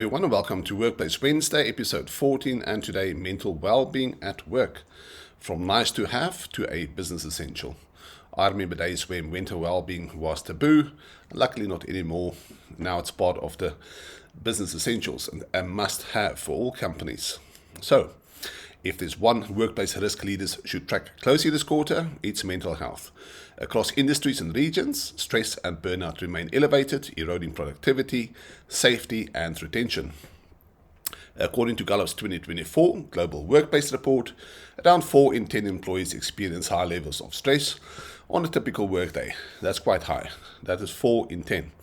Everyone, and welcome to Workplace Wednesday, episode 14, and today, mental well-being at work. From nice to have to a business essential. I remember days when mental well-being was taboo. Luckily not anymore. Now it's part of the business essentials and a must-have for all companies. So, if there's one workplace risk leaders should track closely this quarter, it's mental health. Across industries and regions, stress and burnout remain elevated, eroding productivity, safety, and retention. According to Gallup's 2024 Global Workplace Report, around 4 in 10 employees experience high levels of stress on a typical workday. That's quite high. That is 4 in 10.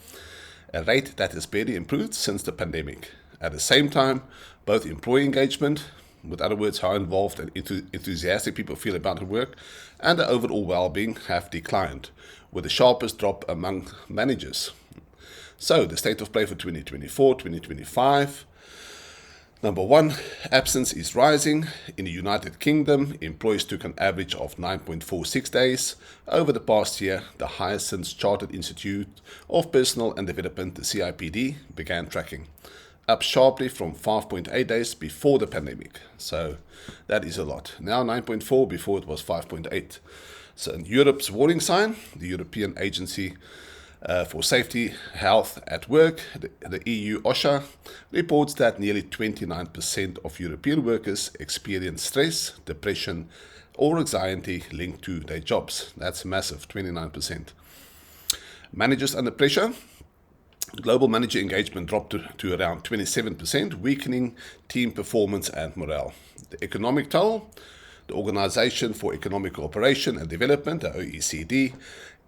A rate that has barely improved since the pandemic. At the same time, both employee engagement, with other words, how involved and enthusiastic people feel about their work, and their overall well-being have declined, with the sharpest drop among managers. So, the state of play for 2024-2025. Number 1, absence is rising. In the United Kingdom, employees took an average of 9.46 days over the past year, the highest since Chartered Institute of Personnel and Development, the CIPD, began tracking, up sharply from 5.8 days before the pandemic. So that is a lot. Now 9.4, before it was 5.8. So in Europe's warning sign, the European Agency for Safety Health at Work, the EU OSHA, reports that nearly 29% of European workers experience stress, depression, or anxiety linked to their jobs. That's massive, 29%. Managers under pressure. Global manager engagement dropped to around 27%, weakening team performance and morale. The economic toll. The Organization for Economic Cooperation and Development, the OECD,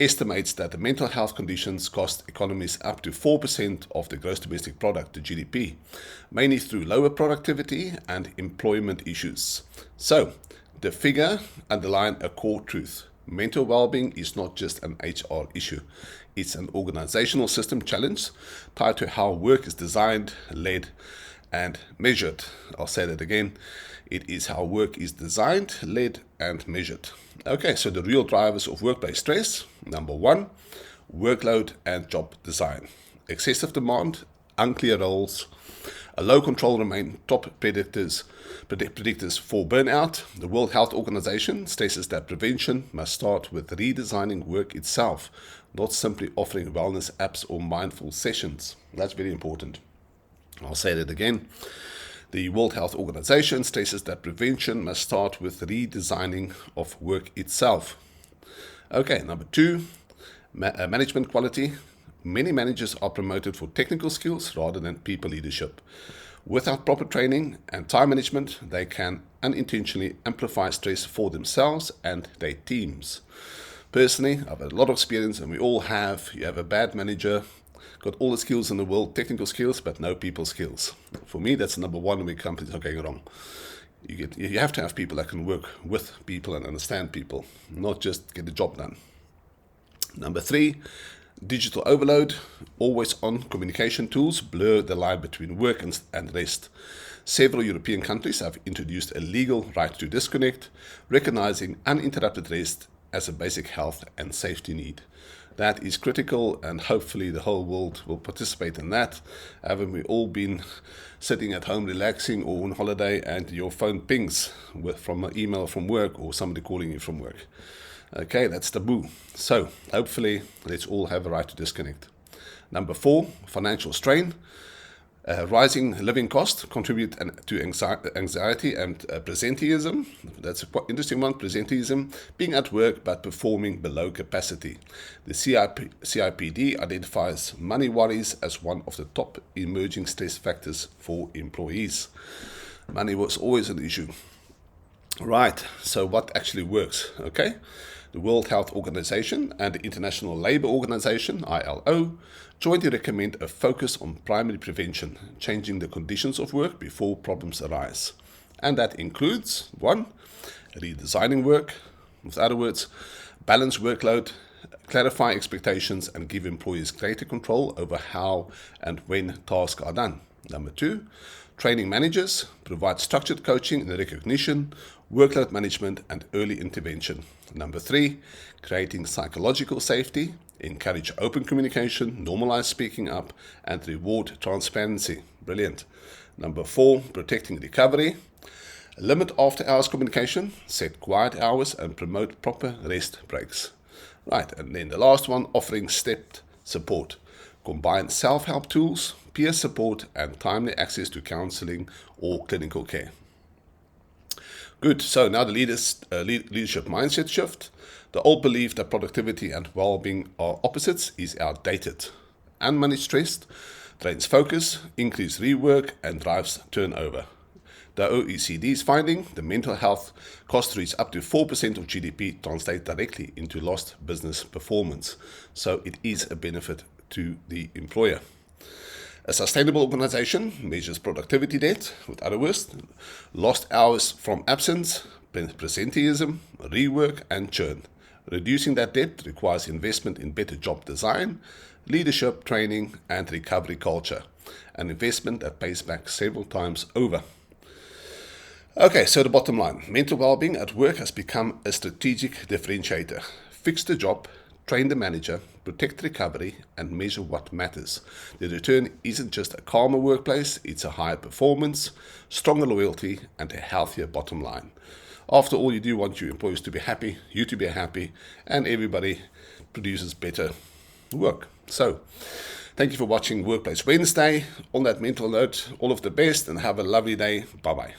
estimates that the mental health conditions cost economies up to 4% of the gross domestic product, the GDP, mainly through lower productivity and employment issues. So, the figure underlines a core truth. Mental well-being is not just an HR issue. It's an organizational system challenge tied to how work is designed, led, and measured. I'll say that again. It is how work is designed, led, and measured. Okay, so the real drivers of workplace stress. Number 1, workload and job design. Excessive demand, unclear roles, a low control remain top predictors for burnout. The World Health Organization stresses that prevention must start with redesigning work itself, not simply offering wellness apps or mindful sessions. That's very important. I'll say that again. The World Health Organization stresses that prevention must start with redesigning of work itself. Okay, number 2, management quality. Many managers are promoted for technical skills rather than people leadership. Without proper training and time management, they can unintentionally amplify stress for themselves and their teams. Personally, I've had a lot of experience, and we all have. You have a bad manager, got all the skills in the world, technical skills, but no people skills. For me, that's number 1 when companies are going wrong. You have to have people that can work with people and understand people, not just get the job done. Number 3, digital overload. Always on communication tools blur the line between work and rest. Several European countries have introduced a legal right to disconnect, recognizing uninterrupted rest as a basic health and safety need. That is critical, and hopefully the whole world will participate in that. Haven't we all been sitting at home relaxing or on holiday and your phone pings from an email from work or somebody calling you from work? Okay, that's taboo. So hopefully let's all have a right to disconnect. Number 4, financial strain. Rising living costs contribute to anxiety and presenteeism. That's a quite interesting one, presenteeism, being at work but performing below capacity. The CIPD identifies money worries as one of the top emerging stress factors for employees. Money was always an issue. Right, so what actually works? Okay, the World Health Organization and the International Labour Organization, ILO, jointly recommend a focus on primary prevention, changing the conditions of work before problems arise. And that includes 1, redesigning work. With other words, balance workload, clarify expectations, and give employees greater control over how and when tasks are done. Number 2, training managers, provide structured coaching and recognition, workload management, and early intervention. Number 3, creating psychological safety, encourage open communication, normalize speaking up, and reward transparency. Brilliant. Number 4, protecting recovery, limit after-hours communication, set quiet hours, and promote proper rest breaks. Right, and then the last one, offering stepped support. Combine self-help tools, peer support, and timely access to counseling or clinical care. Good, so now the leadership mindset shift. The old belief that productivity and well-being are opposites is outdated. Unmanaged stress drains focus, increases rework, and drives turnover. The OECD's finding, the mental health costs reach up to 4% of GDP, translate directly into lost business performance. So it is a benefit to the employer. A sustainable organization measures productivity debt, with other words, lost hours from absence, presenteeism, rework, and churn. Reducing that debt requires investment in better job design, leadership training, and recovery culture, an investment that pays back several times over. Okay, so the bottom line, mental well-being at work has become a strategic differentiator. Fix the job, train the manager, protect recovery, and measure what matters. The return isn't just a calmer workplace, it's a higher performance, stronger loyalty, and a healthier bottom line. After all, you do want your employees to be happy, you to be happy, and everybody produces better work. So, thank you for watching Workplace Wednesday. On that mental note, all of the best and have a lovely day. Bye-bye.